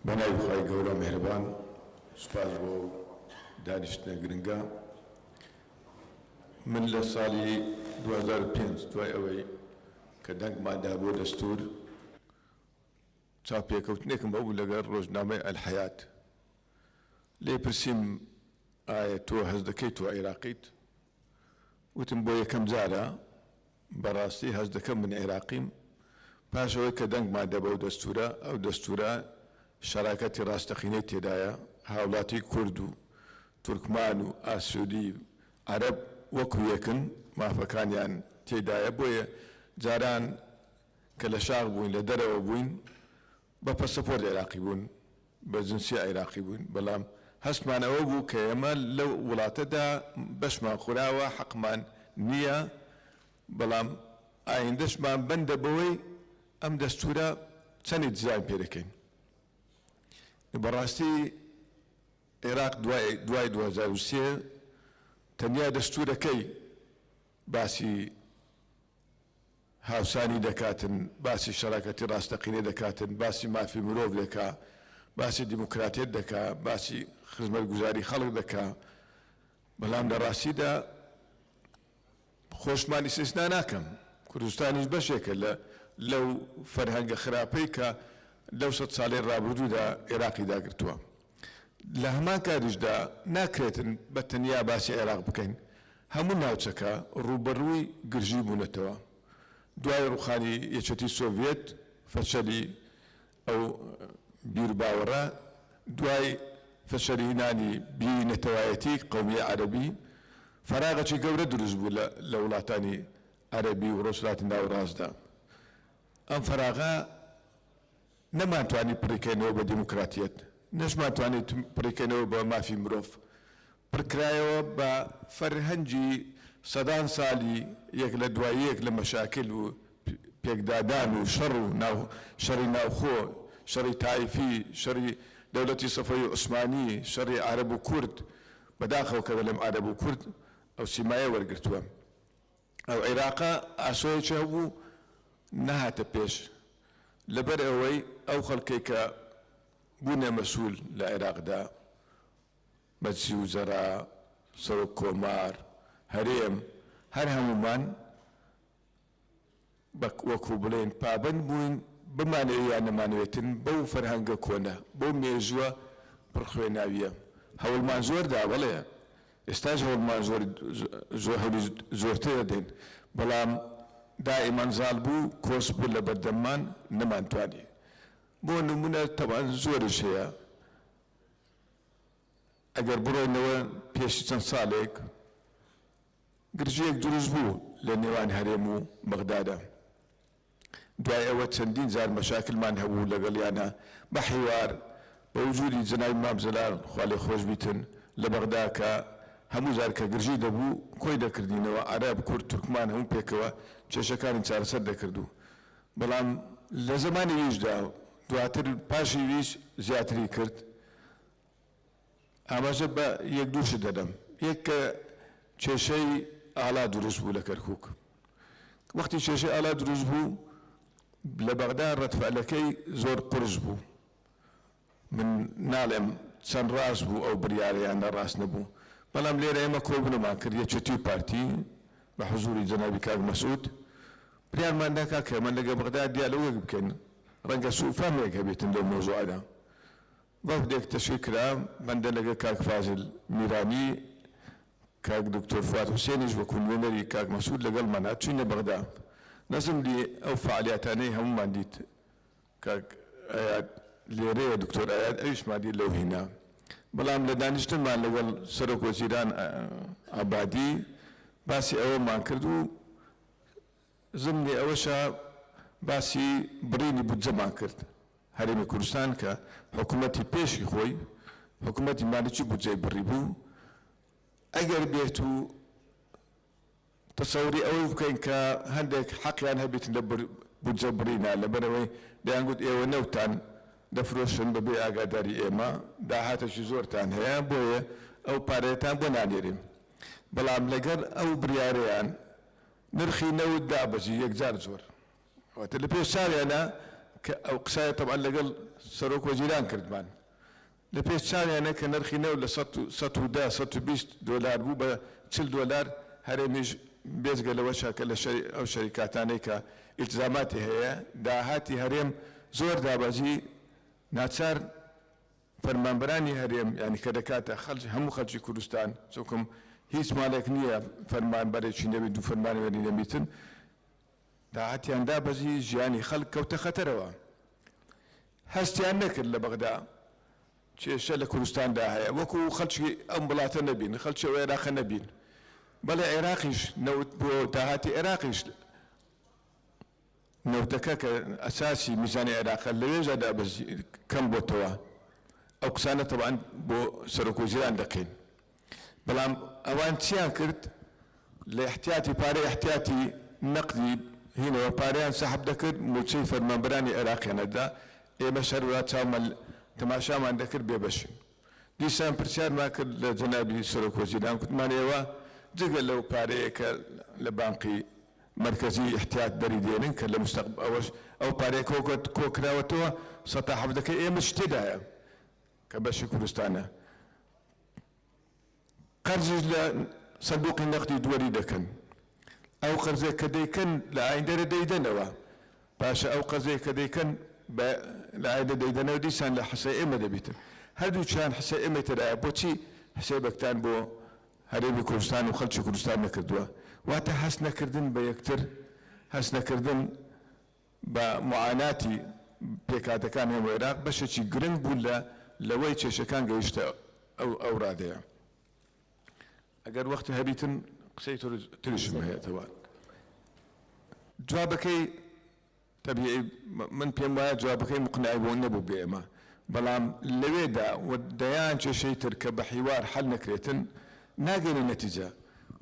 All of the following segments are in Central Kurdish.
بنای خواهی گەورە مهربان سپاس بۆ دانیشتنە گرنگە. من لە ساڵی 2005 دوای ئەوەی کە دەنگماندا بۆ دەستور چاپێکەوتنێکم بەبوو لەگەڵ ڕۆژنامەی ئەلحەیات. لێ پرسیم ئایا تۆ هەست دەکەیت تۆ عێراقیت؟ وتم بۆ یەکەم جارە بەڕاستی هەست دەکەم من عێراقیم. پاشەوەی کە دەنگماندا بەو دەستورە، ئەو دەستورە شەراکەتی ڕاستەقینەی تێدایە، هاوڵاتی کورد و تورکمان و ئاسوودی عەرەب وەکو یەکن، مافەکانیان تێدایە. بۆیە جاران کە لە شاغ بووین لە دەرەوە بووین بە پەسەپۆرت عێراقی بوون، بە جنسی عێراقی بوون، بەڵام هەستمان ئەوە بوو کە ئێمە لەو وڵاتەدا بەشمان خوراوە، حەقمان نییە، بەڵام ئایندەشمان بەندە بەوەی ئەم دەستورە چەندی دیزاین پێ دەکەین. بەڕاستی عێراق دوای 2003 تەنیا دەستورەکەی باسی هاوسانی دەکاتن، باسی شەراکەتی ڕاستەقینە دەکاتن، باسی مافی مرۆڤ دەکا، باسی دیموکراتیت دەکا، باسی خزمەتگوزاری خەڵک دەکا، بەڵام لە ڕاستیدا خۆشمانی استثنا ناکەم. کوردستانیش بەشێکە لەو فەرهەنگە خراپەی کە لەو 100 ساڵەی ڕابردوودا عێراقی داگرتووە. لە هەمان کاریشدا ناکرێتن بە تەنیا باسی عێراق بکەین، هەموو ناوچەکە ڕوبەڕووی گرژی بوونەتەوە. دوای ڕوخانی یەکێتی سۆڤیەت، فەشەلی ئەو بیرباوەڕە، دوای فەشەلی هێنانی بیری نەتەوایەتی قەومیە عەرەبی، فەراغەکی گەورە دروست بوو لە وڵاتانی عەرەبی و ڕۆژهەڵاتی ناوەڕاستدا. ئەم فەراغە نەمانتوانی پڕیکەینەوە بە دیموکراتیەت، نەشمانتوانی پڕیکەینەوە بە مافی مرۆڤ، پڕکرایەوە بە فەرهەنگی سەدان ساڵی یەک لە دوای یەک لە مەشاکل و پێکدادان و شەڕ و شەڕی ناوخۆ، شەڕی تایفی، شەڕی دەوڵەتی سەفەوی عوسمانی، شەڕی عەرەب و کورد، بەداخەوە کە لەم عەرەب و کورد ئەو سیمایە وەرگرتووە. ئەو عێراقە ئاسۆیەکی هەبوو نەهاتە پێش، لەبەر ئەوەی ئەو خەڵکەی کە بوونە مەسوول لە عێراقدا، مەجلیسی وزەرا، سەرۆک کۆمار، هەرێم، هەر هەمومان وەکو بڵێن پابەند بووین بمانەوێت یان نەمانەوێتن بەو فەرهەنگە کۆنە، بەو مێژووە پڕخوێناویە. هەوڵمان زۆردا، بەڵێ ئێستاش هەوڵمان زۆرتر دێن، بەڵام دائیمان زاڵ بوو، کۆس بوو لە بەردەممان نەمانتوانی. بۆ نمونە تەوان زۆرش هەیە. ئەگەر بڕۆینەوە پێشی چەند ساڵێک گرژەیەک دروست بوو لە نێوان هەرێم و بەغدادە. دوای ئەوە چەندین جار مەشاکلمان هەبوو لەگەڵیانە بە حیوار، بە وجودی جەنابی مام جەلال خوا لێی خۆش بیتن لە بەغدا، کە هەموو جار کە گرژی دەبوو کۆی دەکردینەوە، عەرەب، کورد، تورکمان هەموو پێکەوە کێشەکانی چارەسەر دەکردو. بەڵام لە زەمانی ویشدا دواتر پاشی ویش زیاتری کرد. ئاماژە بە یەک دووشت دەدەم. یەک کە کێشەی ئاڵا دروست بوو لە کەرکووک. وەختی کێشەی ئاڵا دروست بوو لە بەغدا ڕەتفعلەکەی زۆر قورس بوو. من ناڵێم چەند ڕاست بوو ئەو بڕیارەیان ڕاست نەبوو، بەڵام لێرە ئێمە کۆبنەمان کرد یەکێتی پارتی بە حوزوری جەنابی کاک مەسعود، بڕیارمان داکا کە ئێمە لەگە بەغدا دیالۆگێک بکەین، ڕەنگە سوفامێک هەبێتن لەو مۆزوعەدا. وەختێک تەشویق کرا، بەندە لەگە کاک فازل میرانی، کاک دکتۆر فواد حوسێنیش وەکو نوێنەری کاک مەسعود لەگەڵمان هات، چووینە بەغدا. نەزم دی ئەو فعالیاتانەی هەموومان دیت، کاک ئایاد لێرەیە، دکتۆر ئایاد ئەویشمان دیت لەو هینا. بەڵام لە دانیشتنمان لەگەڵ سەرۆک وەزیران ئابادی باسی ئەوەمان کرد و زمنی ئەوەشە باسی بڕینی بودجەمان کرد. هەرێمی کوردستان کە حکوومەتی پێشی خۆی، حکوومەتی مالیکی بودجەی بڕی بوو، ئەگەر بێت و تەسەوری ئەوەی بکەین کە هەندێک حەقیان هەبێتن لە بودجە بڕینە، لەبەرەوەی دەیانگوت ئێوە نەوتان دەفرۆشن بەبێ ئاگاداری ئێمە، داهاتێکی زۆرتان هەیە، بۆیە ئەو پارەیەتان بۆ نانێرین. بەڵام لەگەر ئەو بڕیارەیان نرخی نەوت دابەزی یەکجار زۆر. واتە لە پێش ساڵیانە کە ئەو قسایە تەبعاً لەگەڵ سەرۆک وەزیران کردمان لە پێش چاویانە کە نرخی نەوت لە 110-120 دۆلار بوو بە 40 دۆلار هەرێمیش بێزگە لەوەشە کە لە ئەو شەریکاتانەی کە ئیلتزاماتی هەیە داهاتی هەرێم زۆر دابەزی ناچار فەرمانبەرانی هەرێم ینی کە دەکاتە هەموو خەڵکی کوردستان چۆکم هیچ مالێک نییە فەرمانبەرێکی نەبێت دوو فەرمانبەری نەبێتن داهاتیان دابەزی ژیانی خەڵک کەوتە خەتەرەوە هەستیان نەکرد لە بەغدا کێشە لە کوردستاندا هەیە وەکو خەڵکی ئەم وڵاتە نەبین خەڵکی ئەو عێراقە نەبین بەڵێ عێراقیش نەوت بۆ داهاتی عێراقیش نەوتەکە کە ئەساسی میزانی عێراقە لەوێژە دابەزی کەم بۆتەوە ئەو قسانە تەبعاً بۆ سەرۆک وەزیران دەکەین بەڵام ئەوان چیان کرد لە احتیاتی پارەی احتیاتی نەقدی هینەوە پارەیان سەحب دەکرد موچەی فەرمانبەرانی عێراقیانەدا ئێمە شەرورا چاومە تەماشامان دەکرد بێبەشین دیسان پرسیارمان کرد لە جەنابی سەرۆک وەزیران کوتمان ئێوە جگە لەو پارەیە کە لە بانقی مرکزی احتیاط دەری دێنن کە لە مستەقبل ئەوەش ئەو پارەیە کۆکراوەتەوە سەتا حەفدەکە ئێمە شتێدایە کە بەشی کوردستانە قەرزیش لە سندوقی نەقدی دووەری دەکەن ئەو قەرزێک کە دەیکەن لە ئایندەرە دەیدەنەوە پاشە ئەو قەرزێک کە دەیکەن لە ئایندە دەیدەنەوە دیسان لە حسەی ئێمە دەبێتن هەردوو چیان حسەی ئێمە تەدایە بۆچی حسێبەکتان بۆ هەرێمی کوردستان و خەڵکی کوردستان نەکردووە واتە هەست نەکردن بە یەکتر هەست نەکردن بە معاناتی پێکاتەکان هەموو عێراق بەشێکی گرنگ بوون لەوەی کێشەکان گەیشتە ئەو ڕادەیە ئەگەر وەختی هەبیتن قسەی تریشم هەیەتەوە جوابەکەی طبیعی من پێم وایە جوابەکەی مقنعی بۆ نەبوو بێ ئێمە بەڵام لەوێدا دەیان کێشەی تر کە بە حیوار حەل نەکرێتن ناگەینە نەتیجە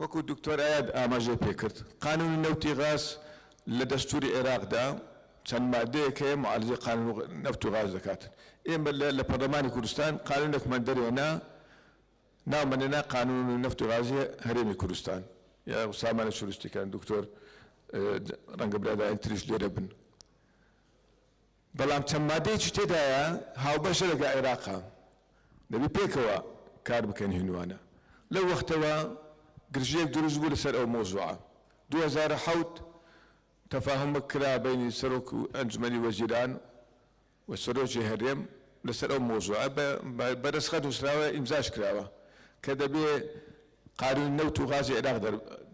وەکو دکتۆر ئایاد ئاماژەی پێکرد قانونی نەوتی غاز لە دەستوری عێراقدا چەند مادەیەک هەیە معالجەی قانون نەفت و غاز دەکاتن ئێمە لە پەرلەمانی کوردستان قانونێکمان دەرێنا ناومەنێنا قانون نەفت و غازی هەرێمی کوردستان یا سامانە شورستیکان دکتۆر ڕەنگە برادایان تریش لێرە بن بەڵام چەند مادەیەکی تێدایە هاوبەشە لەگە عێراقا دەبی پێکەوە کار بکەن هینوانە لەو وەختەوە گرژەیەک دروست بوو لەسەر ئەو مۆزوعە 2007 تەفاهمە کرا بینی سەرۆک و ئەنجومەنی وەزیران و سەرۆکی هەرێم لەسەر ئەو مۆزوعە بەدەستخەت نووسراوە ئیمزاش کراوە کە دەبێ قانون نەوت و غازی عێراق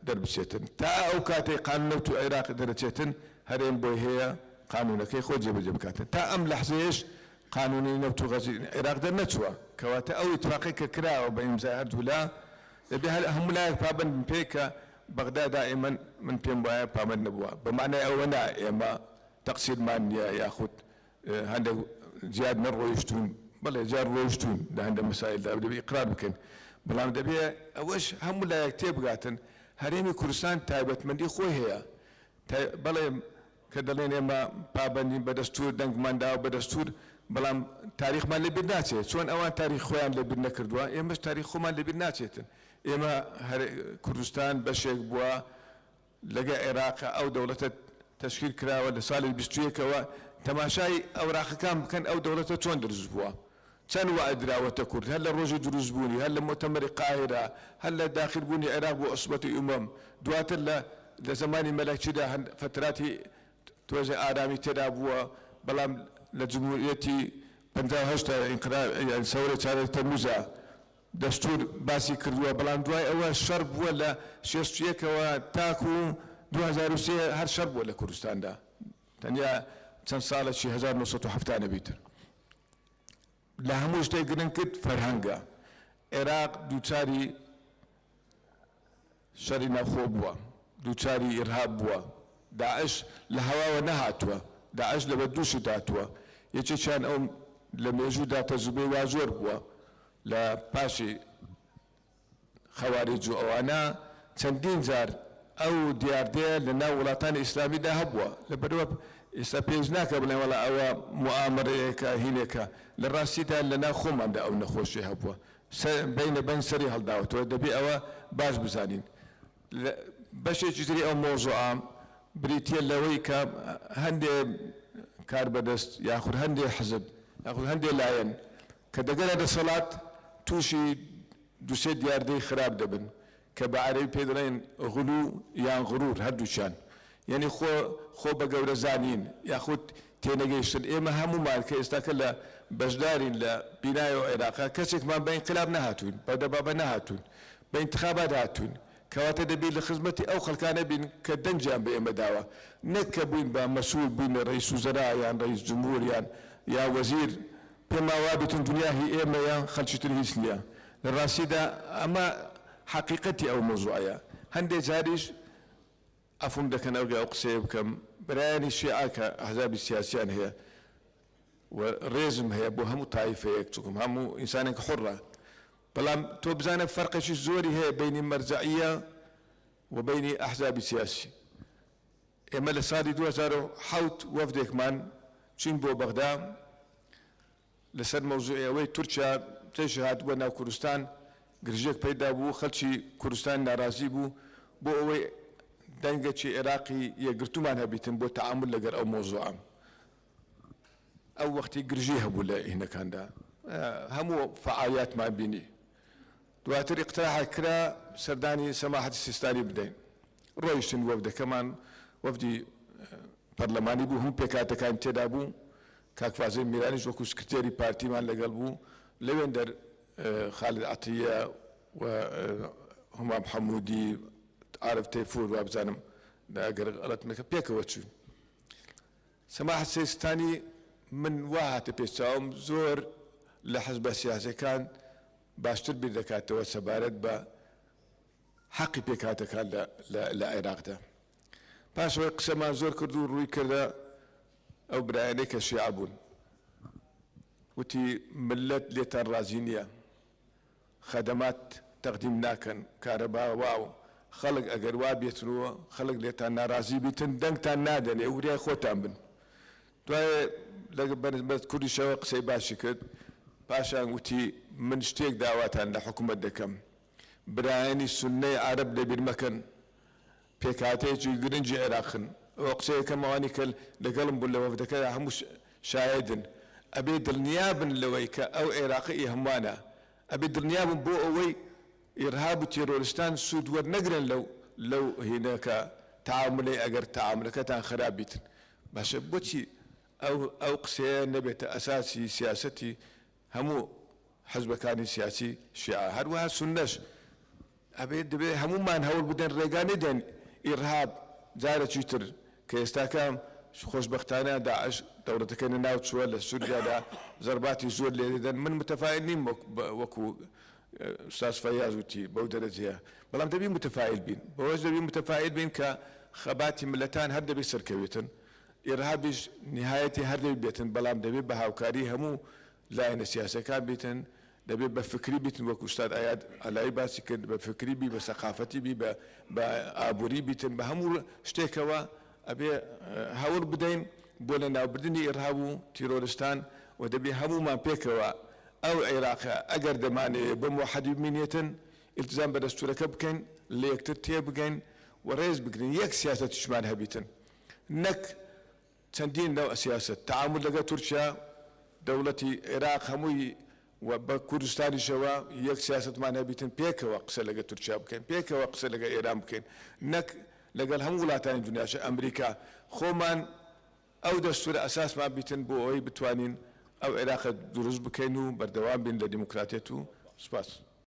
دەربچێتن تا ئەو کاتەی قانون نەوت و عێراق دەرەچێتن هەرێم بۆی هەیە قانونەکەی خۆ جێبەجێ بکاتن تا ئەم لەحزەیەش قانونی نەوت و غازی عێراق دەرنەچووە کەواتە ئەو ئیتفاقی کە کراوە بە ئیمزای هەردوو لا دەبێ هەموو لایەک پابند پێ کە بەغدا دائما من پێم وایە پامەد نەبووە بەمانای ئەوە نا ئێمە تەقسیرمان نییە یاخود هەندێک زیاد نەڕۆیشتون بەڵێ جار ڕۆیشتون لە هەندێک مەسایلدا دەبێ ئیقرار بکەن بەڵام دەبێ ئەوەش هەموو لایەک تێبگاتن هەرێمی کوردستان تایبەتمەندی خۆی هەیە بەڵێ کە دەڵێن ئێمە پابەندین بە دەستور دەنگمانداوە بە دەستور بەڵام تاریخمان لەبیر ناچێت چۆن ئەوان تاریخ خۆیان لەبیر نەکردووە ئێمەش تاریخ خۆمان لەبیر ناچێتن ئێمە کوردستان بەشێک بووە لەگە عێراقە ئەو دەوڵەتە تەشکیل کراوە لە ساڵی 21ەوە تەماشای ئەوراقەکان بکەن ئەو دەوڵەتە چۆن دروست بووە چەند وعد دراوەتە کورد هەر لە ڕۆژی دروستبوونی هەر لە مؤتەمەری قاهرە هەر لە داخلبوونی عێراق بۆ عوسبەتی ئومەم دواتر لە زمانی مەلەکچیدا فتراتی تۆزە ئارامی تێدا بووە بەڵام لە جمهوریەتی 58 ئینقلاب سەورە چارەی تەمووزە دەستور باسی کردووە بەڵام دوای ئەوە شەڕ بووە لە 61ەوە تاکو 2003 هەر شەڕ بووە لە کوردستاندا تەنیا چەند ساڵێکی 1970 نەبیتر لە هەموو شتێک گرنگ کرد فەرهەنگە عێراق دووچاری شەڕی ناوخۆ بووە دووچاری ئیرهاب بووە داعش لە هەواوە نەهاتووە داعش لە بەردووشی داتووە یەکێکیان ئەو لە مێژوودا تەجروبەی وا زۆر بووە لە پاشی خەواریج و ئەوانە چەندین جار ئەو دیاردەیە لە ناو وڵاتانی ئیسلامیدا هەبووە لەبەرەوە ئێستا پێش ناکە بڵێن وەڵا ئەوە موامەرەیەکە هینێکە لە ڕاستیدا لە ناو خۆماندا ئەو نەخۆشی هەبووە بینە بین سەری هەڵداوەتەوە دەبێ ئەوە باش بزانین بەشێکی تری ئەو مۆزوعە بریتیە لەوەی کە هەندێک کار بەدەست یاخود هەندێک حزب یاخود هەندێک لایەن کە دەگەرە دەسەڵات تووشی دووسێ دیاردەی خراپ دەبن کە بە عەرەبی پێ دەڵێن غولو یان غرور هەردووچیان یعنی خۆ بە گەورە زانین یاخود تێنەگەیشتن ئێمە هەمومان کە ئێستاکە لە بەشدارین لە بینایەوە عێراقا کەسێکمان بە ئینقلاب نەهاتوین بە دەبابە نەهاتوون بە ئینتخابات هاتوون کەواتە دەبێت لە خزمەتی ئەو خەڵکانە بین کە دەنجیان بە ئێمە داوە نەک کە بووین بە مەسوول بووین ڕئیس وزەرا یان ڕئیس جمهور یا وەزیر پێما وا بێتن دنیا هی ئێمە یان خەڵکی تر هیچ نییە لە ڕاستیدا ئەمە حەقیقەتی ئەو مۆزوعەیە هەندێک جاریش ئەفۆم دەکەن ئەوگە ئەو قسەیە بکەم برایانی شیعە کە ئەحزابی سیاسیان هەیە و ڕێزم هەیە بۆ هەموو تایفەیەک چووکم هەموو ئینسانێک حڕە بەڵام تۆ بزانە فەرقێکی زۆری هەیە بینی مەرجعیە و بینی ئەحزابی سیاسی ئێمە لە ساڵی 2007 وەفدێکمان چین بۆ بەغدا لەسەر مەوزوعی ئەوەی تورکیا تێژ هاتبووە ناو کوردستان گرژێک پەیدا بوو خەڵکی کوردستان ناڕازی بوو بۆ ئەوەی دەنگێکی عێراقی یەکگرتومان هەبیتن بۆ تەعامل لەگەر ئەو مۆزوعە ئەو وەختی گرژی هەبوو لە هینەکاندا هەموو فعالیاتمان بینی دواتر اقتراح کرا سەردانی سەماحەتی سیستانی بدەین ڕۆیشتن وەفدەکەمان وەفدی پەرلەمانی بوو هەموو پێکاتەکان تێدا بوو کاک فازڵ میرانیش وەکو سکرتێری پارتیمان لەگەڵ بوو لەوێن دەر خالد عەتیە و هەمام حەموودی عارف تەیفور و بزانم ئەگەر غەڵەت نەکەم پێکەوە چوون سەماحەت سیستانی من وا هاتە پێچاوم زۆر لە حەزبە سیاسیەکان باشتر بیر دەکاتەوە سەبارەت بە حەقی پێکاتەکان لە عێراقدا پاشەوەی قسەمان زۆر کرد و ڕووی کردە ئەو برایانەی کە شیعە بوون وتی ملت لێتان ڕازی نییە خەدەمات تەقدیم ناکەن کارەبا واو خەڵک ئەگەر وا بێتنەوە خەڵک لێتان ناڕازی بیتن دەنگتان نادەنێ وریای خۆتان بن دوایێ لە کوردیشەوە قسەی باشی کرد پاشان وتی من شتێک داواتان لە حکوومەت دەکەم برایانی سوننەی عەرەب لەبیر مەکەن پێکهاتەیەکی گرنگی عێراقن ئەو قسەیەکەمەوانی کە لەگەڵم بوو لە وەفدەکە هەموو شایدن ئەبێ دڵنیابن لەوەی کە ئەو عێراقی هەمووانە ئەبێ دڵنیابن بۆ ئەوەی ئیرهاب و تێرۆریستان سوود وەرنەگرن لەو هینەکە تعاملەی ئەگەر تعاملەکەتان خراپ بیتن باشە بۆچی ئەو قسەیە نەبێتە ئەساسی سیاسەتی هەموو حەزبەکانی سیاسی شیعە هەروەها سوننەش ئەبێت دەبێت هەمومان هەوڵ بدەن ڕێگانەی دەن ئیرهاب جارێکی تر کە ئێستاکە خۆشبەختانە داعش دەوڵەتەکەی ناو چووە لە سووریادا زەرباتی زۆر لێ دەدەن من متەفائیل نیم وەکو ئوستاز فەیاز وتی بەو دەرەجەیە بەڵام دەبی متەفائیل بین بەوەش دەبی متەفائیل بین کە خەباتی ملەتان هەر دەبێت سەرکەوێتن ئیرهابیش نهایەتی هەر دەبێت بێتن بەڵام دەبێت بە هاوکاری هەموو لایەنە سیاسەکان بیتن دەبێت بە فکری بیتن وەکو ئوستاد ئایاد ئەلای باسی کرد بە فکری بی بە سەقافەتی بی بە ئابووری بیتن بە هەموو شتێکەوە ئەبێ هەوڵ بدەین بۆ لە ناوبردنی ئیرهاب و تیرۆریستان و دەبێ هەمومان پێکەوە ئەو عێراقە ئەگەر دەمانەوێت بە موحەدی بمینێتن ئیلتزام بە دەستوورەکە بکەین لە یەکتر تێبگەین و ڕێز بگرین یەک سیاسەتیشمان هەبیتن نەک چەندین نەو سیاست تعامل لەگەڵ تورکیا دەوڵەتی عێراق هەمووی و بە کوردستانیشەوە یەک سیاستمان هەبیتن پێکەوە قسە لەگە تورکیا بکەین پێکەوە قسە لەگە ئێران بکەین نەک لەگەڵ هەموو وڵاتانی دنیاشە ئەمریکا خۆمان ئەو دەستورە ئەساسمان بیتن بۆ ئەوەی بتوانین ئەو عێراقە دروست بکەین و بەردەوام بین لە دیموکراتیەت و سوپاس